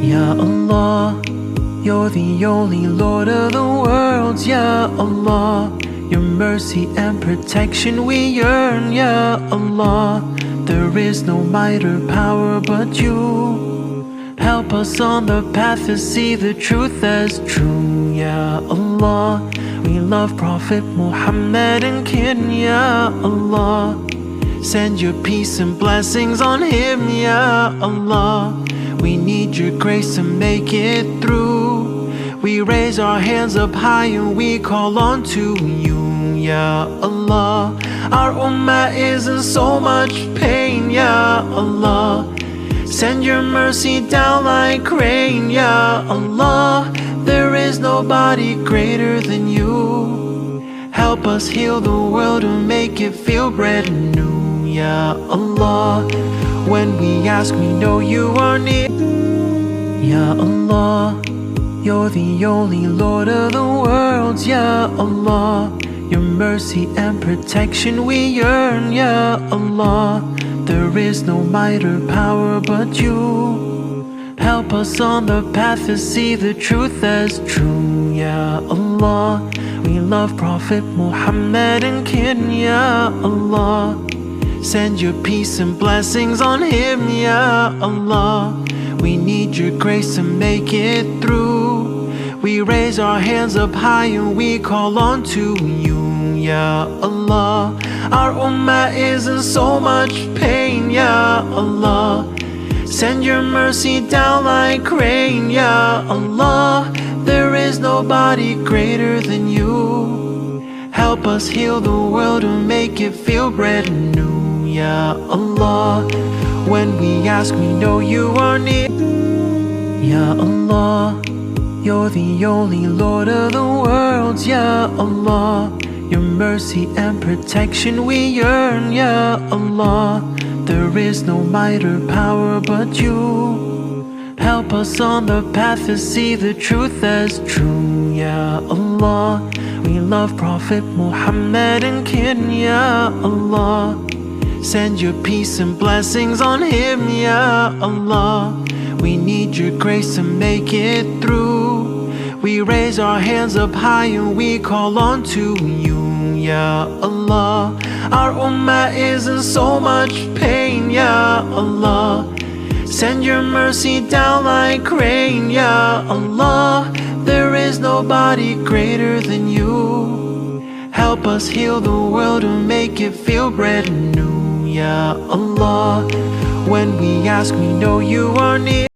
Ya Allah, You're the only Lord of the worlds, Ya Allah. Your mercy and protection we yearn, Ya Allah. There is no might or power but You. Help us on the path to see the truth as true, Ya Allah. We love Prophet Muhammad and kin, Ya Allah. Send Your peace and blessings on him, Ya Allah. We need Your grace to make it through. We raise our hands up high and we call on to You, Ya Allah. Our Umat is in so much pain, Ya Allah. Send Your mercy down like rain, Ya Allah. There is nobody greater than You. Help us heal the world and make it feel brand new, Ya Allah. When we ask, we know You are near, Ya Allah. You're the only Lord of the worlds, Ya Allah. Your mercy and protection we yearn, Ya Allah. There is no might or power but You. Help us on the path to see the truth as true, Ya Allah. We love Prophet Muhammad and kin, Ya Allah. Send Your peace and blessings on him, Ya Allah. We need Your grace to make it through. We raise our hands up high and we call on to You, Ya Allah. Our Ummah is in so much pain, Ya Allah. Send Your mercy down like rain, Ya Allah. There is nobody greater than You. Help us heal the world and make it feel brand new, Ya Allah. When we ask, we know You are near, Ya Allah. You're the only Lord of the worlds, Ya Allah. Your mercy and protection we yearn, Ya Allah. There is no might or power but You. Help us on the path to see the truth as true, Ya Allah. We love Prophet Muhammad and kin, Ya Allah. Send Your peace and blessings on him, Ya Allah. We need Your grace to make it through. We raise our hands up high and we call on to You, Ya Allah. Our Ummah is in so much pain, Ya Allah. Send Your mercy down like rain, Ya Allah. There is nobody greater than You. Help us heal the world and make it feel brand new, Ya Allah. When we ask, we know You are near,